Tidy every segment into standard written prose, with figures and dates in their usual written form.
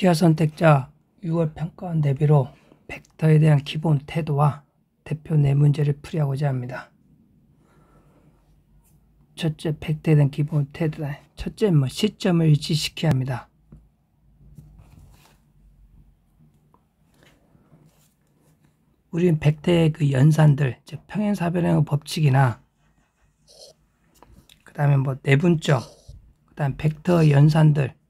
기하 선택자 6월 평가원 대비로 벡터에 대한 기본 태도와 대표 4문제를 풀이하고자 합니다. 첫째, 벡터에 대한 기본 태도다. 첫째, 시점을 일치시켜야 합니다. 우리는 벡터의 그 연산들, 즉 평행사변형의 법칙이나 그 다음에 내분점, 그 다음 벡터 연산들,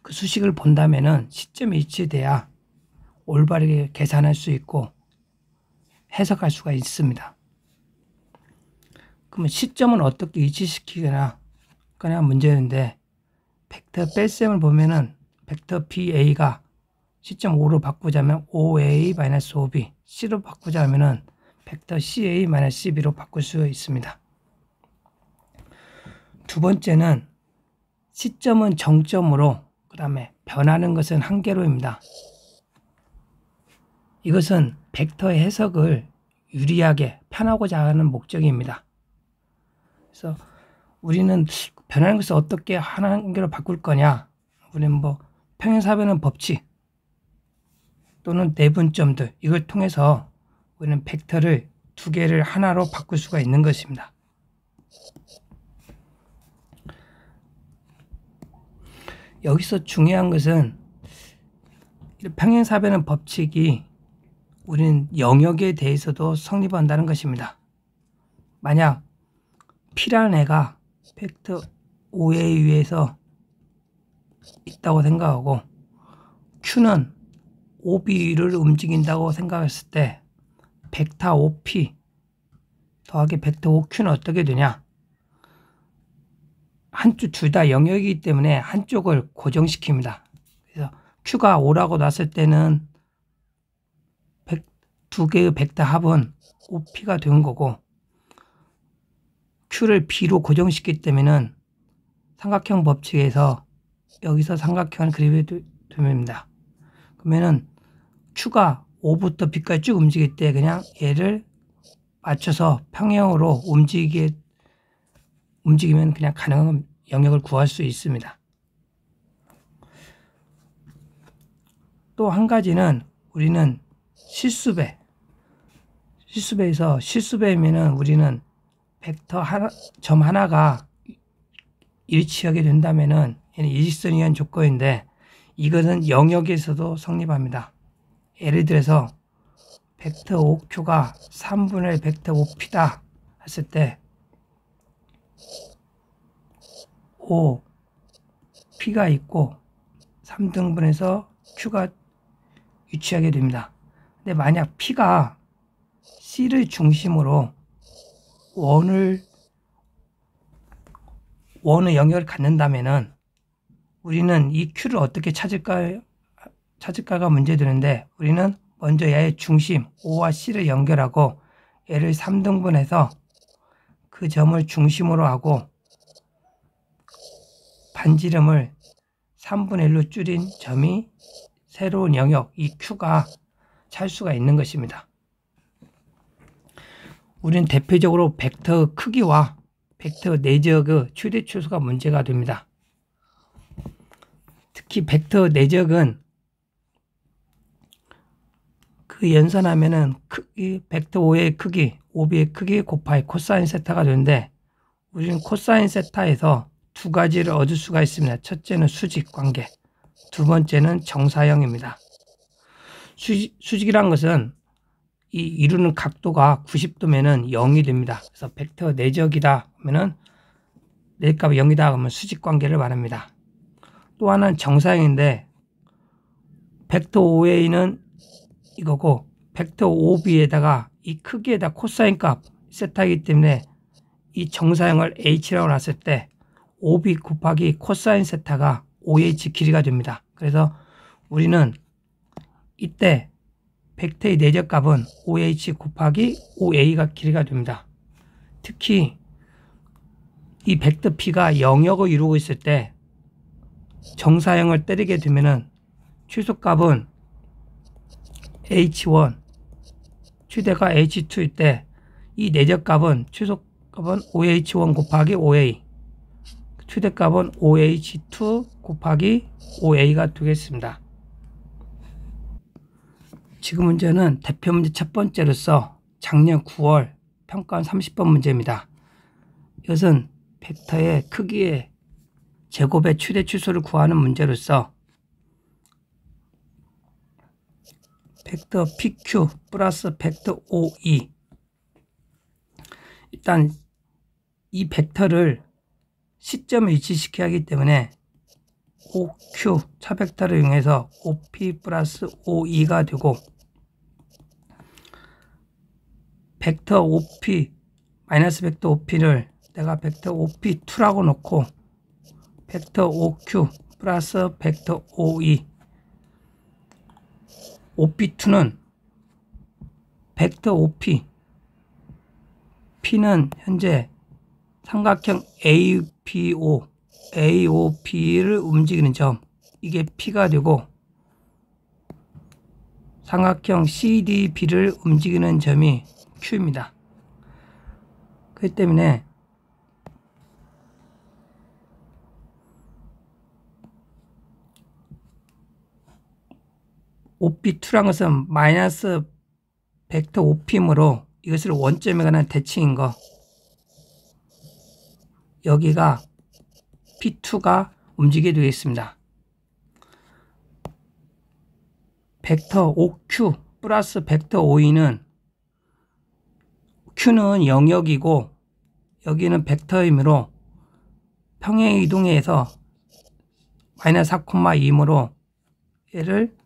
그 수식을 본다면은 시점이 일치돼야 올바르게 계산할 수 있고 해석할 수가 있습니다. 그러면 시점은 어떻게 일치시키거나 그냥 문제인데, 벡터 뺄셈을 보면은 벡터 BA가 시점 5로 바꾸자면 5A-5B, C로 바꾸자면은 벡터 CA-CB로 바꿀 수 있습니다. 두 번째는 시점은 정점으로, 그 다음에 변하는 것은 한계로입니다. 이것은 벡터의 해석을 유리하게 편하고자 하는 목적입니다. 그래서 우리는 변하는 것을 어떻게 한계로 바꿀 거냐, 우리는 평행사변형 법칙 또는 내분점들, 이걸 통해서 우리는 벡터를 두 개를 하나로 바꿀 수가 있는 것입니다. 여기서 중요한 것은 평행사변형 법칙이 우리는 영역에 대해서도 성립한다는 것입니다. 만약 P라는 애가 벡터 OA 위에서 있다고 생각하고 Q는 OB를 움직인다고 생각했을 때 벡터 OP 더하기 벡터 OQ는 어떻게 되냐? 한쪽 둘 다 영역이기 때문에 한쪽을 고정시킵니다. 그래서 Q가 O라고 놨을 때는 두 개의 벡터 합은 OP가 되는 거고, Q를 B로 고정시키기 때문에 삼각형 법칙에서 여기서 삼각형을 그리게 됩니다. 그러면은 Q가 O부터 B까지 쭉 움직일 때 그냥 얘를 맞춰서 평행으로 움직이면 그냥 가능한 영역을 구할 수 있습니다. 또 한 가지는 우리는 실수배에서 실수배면은 우리는 벡터 점 하나가 일치하게 된다면은 얘는 일직선이 위한 조건인데, 이것은 영역에서도 성립합니다. 예를 들어서 벡터 OQ가 3분의 1 벡터 OP다 했을 때 OP가 있고 3등분해서 Q가 유치하게 됩니다. 근데 만약 P가 C를 중심으로 원의 영역을 갖는다면은 우리는 이 Q를 어떻게 찾을까가 문제되는데, 우리는 먼저 얘의 중심 O와 C를 연결하고 얘를 3등분해서 그 점을 중심으로 하고 반지름을 3분의 1로 줄인 점이 새로운 영역, 이 Q가 찾을 수가 있는 것입니다. 우리는 대표적으로 벡터 크기와 벡터 내적의 최대 최소가 문제가 됩니다. 특히 벡터 내적은 그 연산하면은 벡터 O의 크기, OB의 크기 곱하기 코사인 세타가 되는데, 우리는 코사인 세타에서 두 가지를 얻을 수가 있습니다. 첫째는 수직 관계, 두 번째는 정사형입니다. 수직이란 것은 이루는 각도가 90도면은 0이 됩니다. 그래서 벡터 내적이다 하면은 내값이 0이다 하면 수직 관계를 말합니다. 또 하나는 정사형인데, 벡터 OA는 이거고 벡터 OB에다가 이 크기에다 코사인 값 세타이기 때문에 이 정사형을 H라고 놨을 때 OB 곱하기 코사인 세타가 OH 길이가 됩니다. 그래서 우리는 이때 벡터의 내적 값은 OH 곱하기 OA가 길이가 됩니다. 특히 이 벡터 P가 영역을 이루고 있을 때 정사형을 때리게 되면은 최소값은 H1, 최대가 H2일 때 이 내적값은 최소값은 OH1 곱하기 OA, 최대값은 OH2 곱하기 OA가 되겠습니다. 지금 문제는 대표 문제 첫 번째로서 작년 9월 평가원 30번 문제입니다. 이것은 벡터의 크기의 제곱의 최대 취소를 구하는 문제로서 벡터 PQ 플러스 벡터 OE, 일단 이 벡터를 시점을 위치시켜야 하기 때문에 OQ 차벡터를 이용해서 OP 플러스 OE가 되고, 벡터 OP 마이너스 벡터 OP를 내가 벡터 OP2라고 놓고 벡터 OQ 플러스 벡터 OE, OP2는 벡터 OP, P는 현재 삼각형 AOP를 움직이는 점, 이게 P가 되고, 삼각형 CDB를 움직이는 점이 Q입니다. 그렇기 때문에 OP2란 것은 마이너스 벡터 OP이므로 이것을 원점에 관한 대칭인 거, 여기가 P2가 움직이게 되겠습니다. 벡터 OQ 플러스 벡터 OE는 Q는 영역이고 여기는 벡터이므로 평행 이동해서 마이너스 4,2이므로 얘를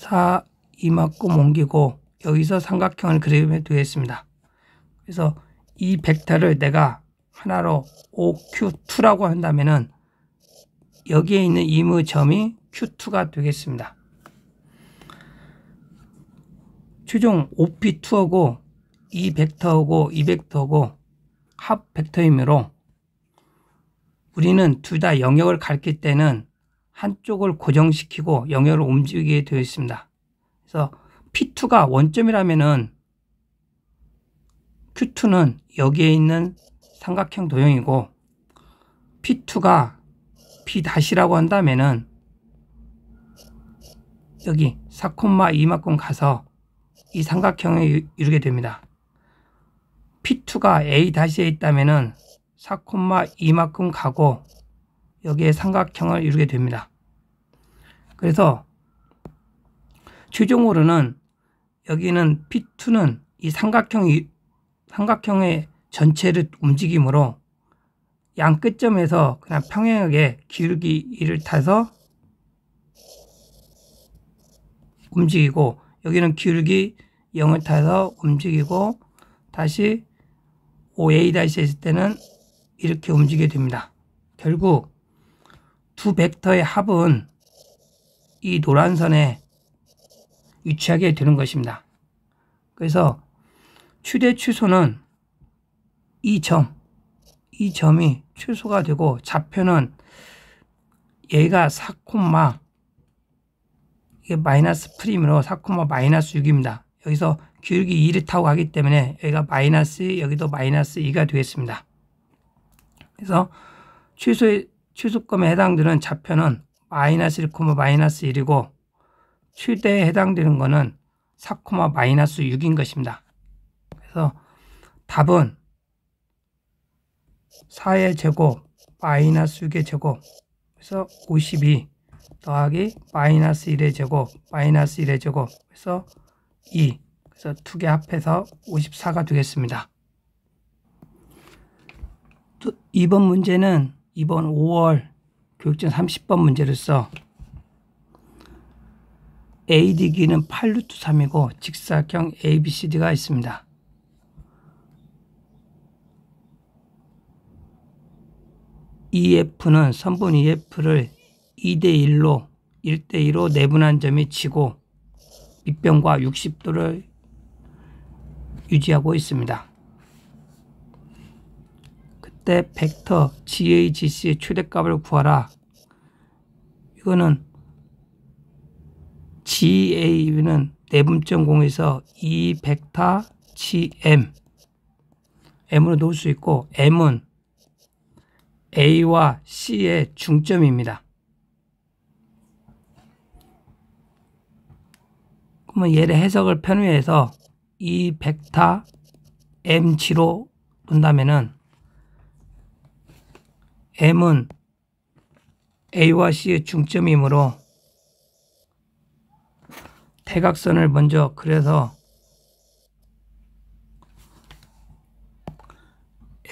4, 2만큼 옮기고 여기서 삼각형을 그리면 되겠습니다. 그래서 이 벡터를 내가 하나로 OQ2라고 한다면은 여기에 있는 임의 점이 Q2가 되겠습니다. 최종 OP2하고 이 벡터하고 이 벡터하고 합 벡터이므로 우리는 둘 다 영역을 가리킬 때는 한쪽을 고정시키고 영역을 움직이게 되어 있습니다. 그래서 P2가 원점이라면은 Q2는 여기에 있는 삼각형 도형이고, P2가 P-라고 한다면은 여기 4,2만큼 가서 이 삼각형을 이루게 됩니다. P2가 A-에 있다면은 4,2만큼 가고 여기에 삼각형을 이루게 됩니다. 그래서 최종으로는 여기는 P2는 이 삼각형의 전체를 움직이므로 양 끝점에서 그냥 평행하게 기울기 1을 타서 움직이고, 여기는 기울기 0을 타서 움직이고, 다시 OA-에 있을 때는 이렇게 움직이게 됩니다. 결국 두 벡터의 합은 이 노란선에 위치하게 되는 것입니다. 그래서 최대 취소는 이 점이 취소가 되고, 좌표는 얘가 4, 이게 마이너스 프림으로 4, 마이너스 6입니다. 여기서 기울기 2를 타고 가기 때문에 여기가 마이너스 2, 여기도 마이너스 2가 되겠습니다. 그래서 취소점에 해당되는 좌표는 마이너스 1, 마이너스 1이고 최대에 해당되는 것은 4, 마이너스 6인 것입니다. 그래서 답은 4의 제곱 마이너스 6의 제곱, 그래서 52 더하기 마이너스 1의 제곱 마이너스 1의 제곱, 그래서 2, 그래서 두 개 합해서 54가 되겠습니다. 또 이번 문제는 이번 5월 교육전 30번 문제로서 AD기는 8루트3이고 직사각형 ABCD가 있습니다. EF는 선분 EF를 2대1로 1대2로 내분한 점이 지고 밑변과 60도를 유지하고 있습니다. 그때 벡터 GAGC의 최대값을 구하라. 이거는 GA는 내분점 공에서 이 벡터 GM, M으로 놓을 수 있고, M은 A와 C의 중점입니다. 그러면 얘를 해석을 편의해서 이 벡터 mg로 놓는다면은 m은 a와 c의 중점이므로 대각선을 먼저 그려서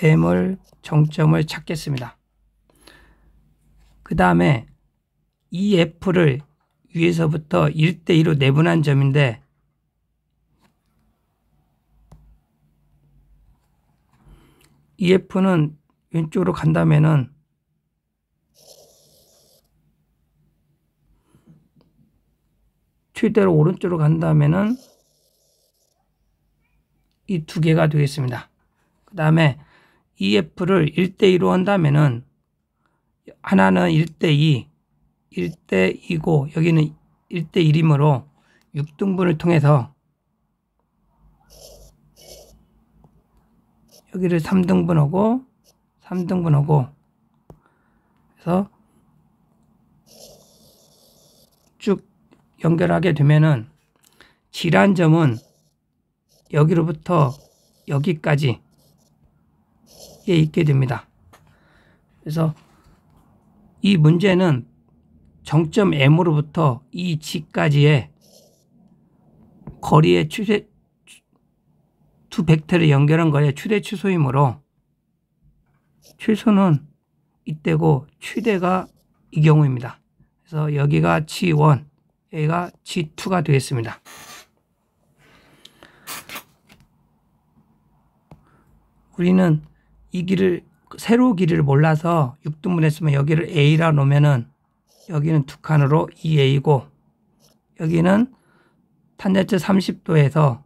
m을 정점을 찾겠습니다. 그 다음에 이 f를 위에서부터 1대2로 내분한 점인데 이 f는 왼쪽으로 간다면은 최대로 오른쪽으로 간다면은 이 두 개가 되겠습니다. 그 다음에 이 f를 1대2로 한다면은 하나는 1대2, 1대2고 여기는 1대1이므로 6등분을 통해서 여기를 3등분하고 3등분하고 그래서 쭉 연결하게 되면은 질환점은 여기로부터 여기까지 있게 됩니다. 그래서 이 문제는 정점 M으로부터 이 G까지의 거리의 추세 두 벡터를 연결한 거리의 최대 취소이므로 최소는 이때고 최대가 이 경우입니다. 그래서 여기가 G1, 여기가 G2가 되겠습니다. 우리는 이 길을 세로 길이를 몰라서 6등분했으면 여기를 A라 놓으면은 여기는 두 칸으로 2A고 여기는 탄젠트 30도에서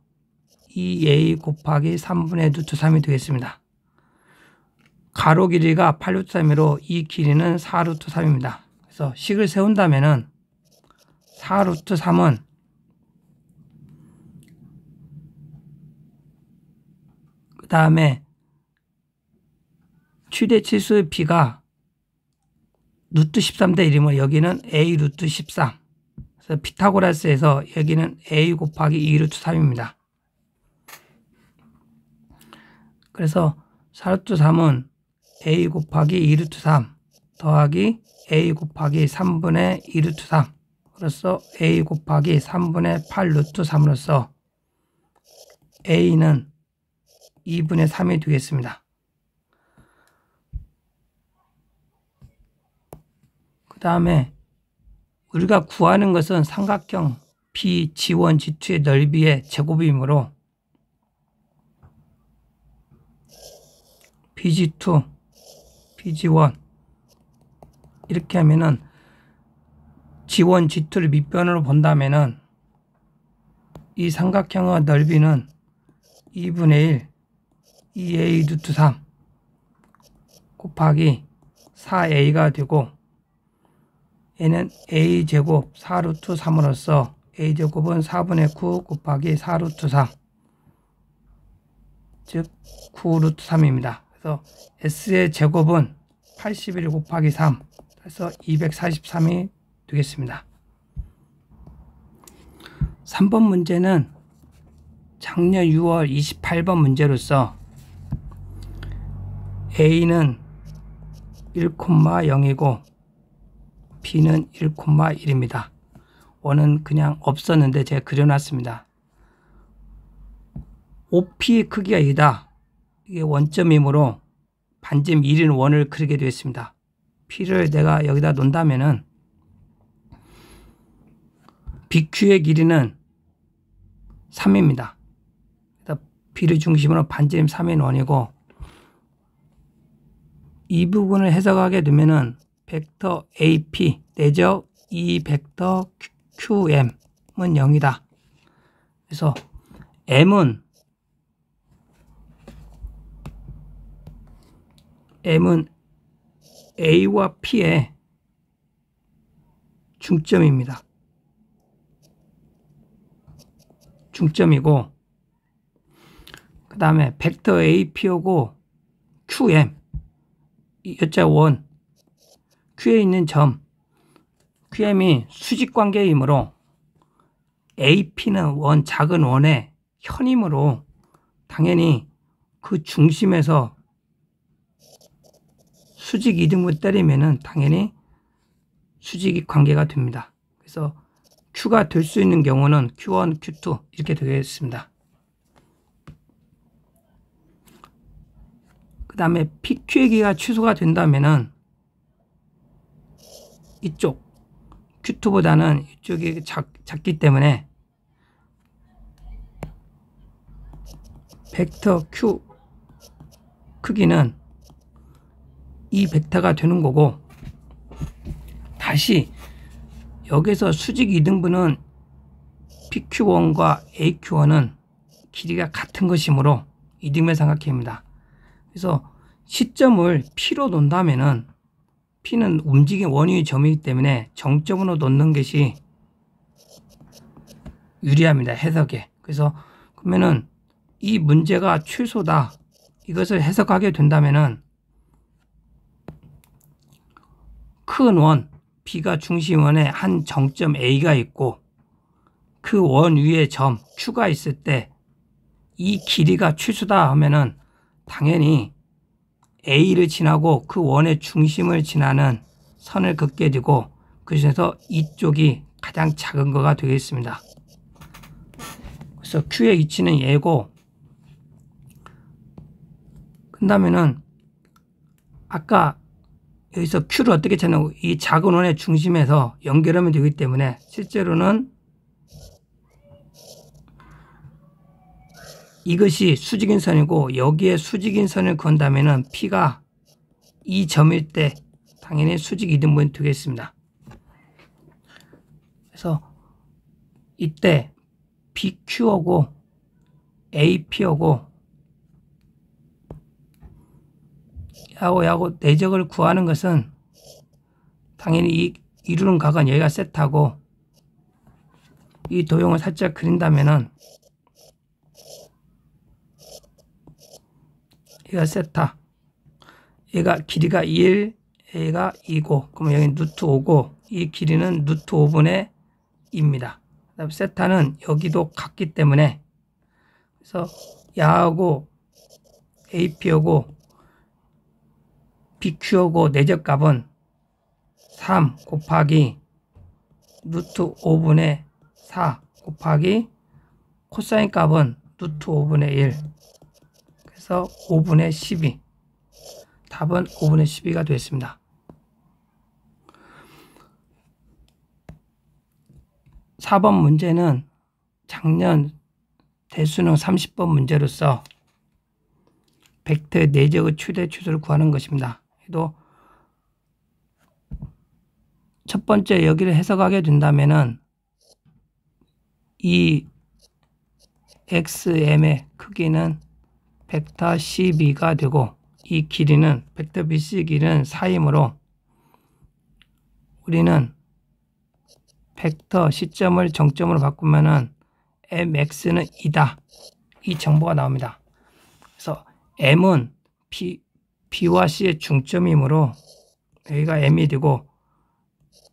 2A 곱하기 3분의 루트 3이 되겠습니다. 가로 길이가 8루트 3이로 이 길이는 4루트 3입니다. 그래서 식을 세운다면은 4루트 3은 그 다음에 최대 치수의 B가 루트 13대 1이면 여기는 A 루트 13. 그래서 피타고라스에서 여기는 A 곱하기 2 루트 3입니다. 그래서 4루트 3은 A 곱하기 2 루트 3 더하기 A 곱하기 3분의 2 루트 3 그래서 A 곱하기 3분의 8 루트 3으로서 A는 2분의 3이 되겠습니다. 그 다음에 우리가 구하는 것은 삼각형 BG1, G2의 넓이의 제곱이므로 BG2, BG1 이렇게 하면은 G1, G2를 밑변으로 본다면은 이 삼각형의 넓이는 2분의 1, 2A 루트 3 곱하기 4A가 되고 얘는 A제곱 4루트 3으로서 A제곱은 4분의 9 곱하기 4루트 3 즉 9루트 3입니다. 그래서 S의 제곱은 81 곱하기 3 그래서 243이 되겠습니다. 3번 문제는 작년 6월 28번 문제로서 A는 1,0이고 B는 1,1입니다. 원은 그냥 없었는데 제가 그려놨습니다. OP의 크기가 2다. 이게 원점이므로 반점 1인 원을 그리게 되었습니다. P를 내가 여기다 놓는다면은 BQ의 길이는 3입니다. B를 중심으로 반점 3인 원이고 이 부분을 해석하게 되면은 벡터 AP 내적 이 벡터 QM은 0이다. 그래서 M은 A와 P의 중점입니다. 중점이고 그 다음에 벡터 AP하고 QM 이 여자 원 Q에 있는 점 QM이 수직관계이므로 AP는 작은 원의 현이므로 당연히 그 중심에서 수직 이등분 때리면은 당연히 수직이 관계가 됩니다. 그래서 Q가 될 수 있는 경우는 Q1, Q2 이렇게 되겠습니다. 그 다음에 PQ의 길이가 취소가 된다면은 이쪽 Q2보다는 이쪽이 작기 때문에 벡터 Q 크기는 이 벡터가 되는 거고, 다시 여기서 수직 이등분은 PQ1과 AQ1은 길이가 같은 것이므로 이등변 삼각형입니다. 그래서 시점을 P로 놓는다면은 P는 움직인 원위의 점이기 때문에 정점으로 놓는 것이 유리합니다. 해석에. 그래서 그러면은 이 문제가 최소다, 이것을 해석하게 된다면은 큰 원 B가 중심원에 한 정점 A가 있고 그 원 위에 점 Q가 있을 때 이 길이가 최소다 하면은 당연히 A를 지나고 그 원의 중심을 지나는 선을 긋게 되고, 그중에서 이쪽이 가장 작은 거가 되겠습니다. 그래서 Q의 위치는 얘고, 그다음에는 아까 여기서 Q를 어떻게 찾냐고, 이 작은 원의 중심에서 연결하면 되기 때문에 실제로는 이것이 수직인 선이고 여기에 수직인 선을 그은다면은 P가 이 점일 때 당연히 수직 이등분이 되겠습니다. 그래서 이때 BQ하고 AP하고 야고 내적을 구하는 것은 당연히 이루는 각은 여기가 세타고, 이 도형을 살짝 그린다면은 얘가 세타, 얘가 길이가 1, 얘가 2고, 그러면 여기 루트 5고, 이 길이는 루트 5분의 2입니다. 그다음 세타는 여기도 같기 때문에, 그래서 야하고 AP하고 BQ하고 내적값은 3 곱하기 루트 5분의 4 곱하기 코사인 값은 루트 5분의 1, 그래서 5분의 12, 답은 5분의 12가 되었습니다. 4번 문제는 작년 대수능 30번 문제로서 벡터의 내적의 최대 최소를 구하는 것입니다. 또 첫 번째 여기를 해석하게 된다면은 이 XM의 크기는 벡터 CB가 되고, 이 길이는 벡터 BC의 길이는 4이므로 우리는 벡터 시점을 정점으로 바꾸면은 MX는 2다, 이 정보가 나옵니다. 그래서 M은 B와 C의 중점이므로 여기가 M이 되고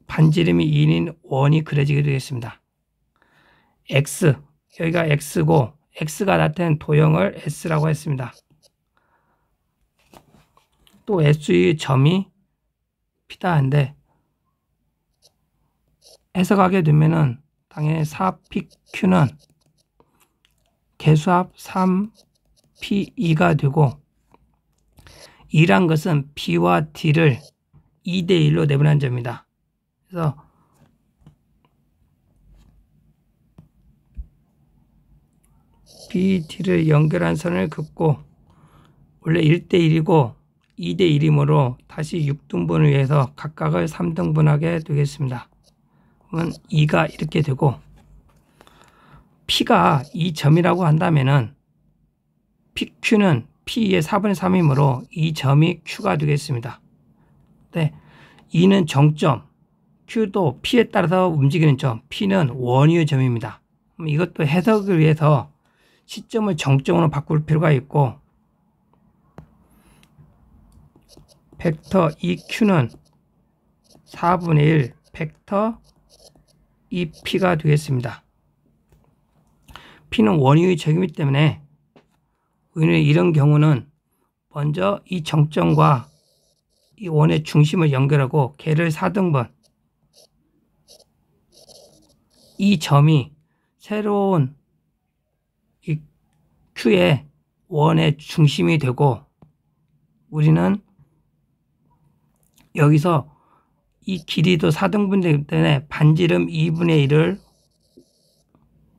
반지름이 2인 원이 그려지게 되겠습니다. X, 여기가 X고 X가 나타낸 도형을 S라고 했습니다. 또 S의 점이 P다 한데, 해석하게 되면은 당연히 4PQ는 개수합 3P2가 되고, 2란 것은 B와 D를 2대 1로 내보낸 점입니다. 그래서 B, D를 연결한 선을 긋고, 원래 1대 1이고 2대 1이므로 다시 6등분을 위해서 각각을 3등분하게 되겠습니다. 그러면 2가 이렇게 되고, P가 이 점이라고 한다면은 PQ는 P의 4분의 3이므로 이 점이 Q가 되겠습니다. 네, 2는 정점, Q도 P에 따라서 움직이는 점, P는 원위의 점입니다. 그럼 이것도 해석을 위해서 시점을 정점으로 바꿀 필요가 있고, 벡터 EQ는 4분의 1 벡터 EP가 되겠습니다. P는 원위의 적이기 때문에 우리는 이런 경우는 먼저 이 정점과 이 원의 중심을 연결하고 걔를 4등분, 이 점이 새로운 이 Q의 원의 중심이 되고, 우리는 여기서 이 길이도 4등분 되기 때문에 반지름 2분의 1을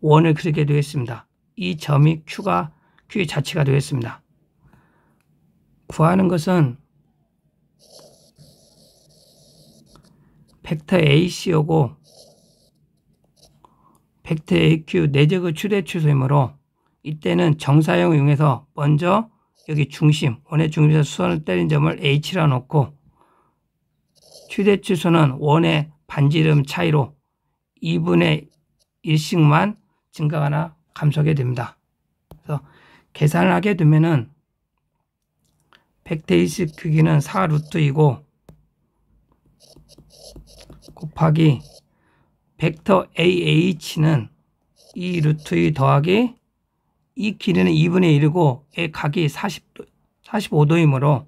원을 그리게 되겠습니다. 이 점이 Q의 자체가 되겠습니다. 구하는 것은 벡터 AC이고 벡터 AQ 내적의 최대 최소이므로 이때는 정사형을 이용해서 먼저 여기 중심, 원의 중심에서 수선을 때린 점을 H라 놓고 최대 최소는 원의 반지름 차이로 2분의 1씩만 증가하거나 감소하게 됩니다. 그래서 계산을 하게 되면은 벡터 AC 크기는 4루트이고 곱하기 벡터 AH는 2루트 더하기 이 길이는 2분의 1이고 각이 45도이므로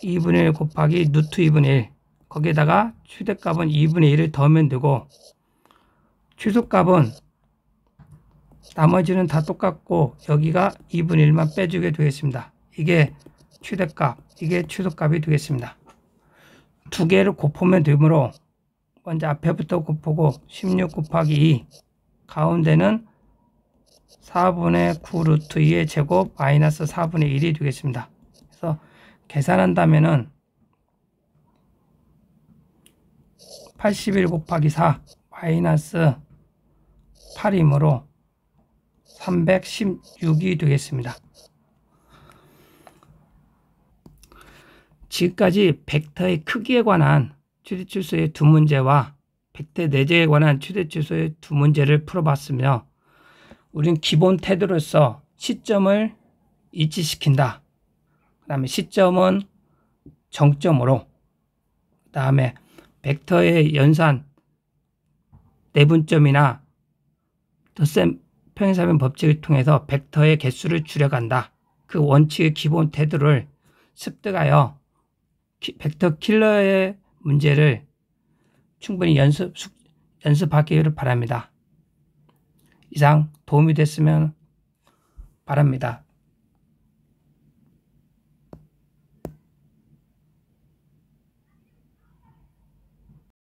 2분의 1 곱하기 루트 2분의 1, 거기에다가 최대값은 2분의 1을 더하면 되고, 최소값은 나머지는 다 똑같고 여기가 2분의 1만 빼주게 되겠습니다. 이게 최대값, 이게 최소값이 되겠습니다. 두 개를 곱하면 되므로 먼저 앞에부터 곱하고 16 곱하기 2, 가운데는 4분의 9 루트 2의 제곱 마이너스 4분의 1이 되겠습니다. 그래서 계산한다면은 81 곱하기 4 마이너스 8이므로 316이 되겠습니다. 지금까지 벡터의 크기에 관한 최대치수의 두 문제와 벡터 내적에 관한 최대치수의 두 문제를 풀어봤으며, 우린 기본 태도로서 시점을 일치시킨다. 그 다음에 시점은 정점으로, 그 다음에 벡터의 연산 내분점이나 덧셈 평행사변 법칙을 통해서 벡터의 개수를 줄여간다. 그 원칙의 기본 태도를 습득하여 벡터 킬러의 문제를 충분히 연습하기를 바랍니다. 이상 도움이 됐으면 바랍니다.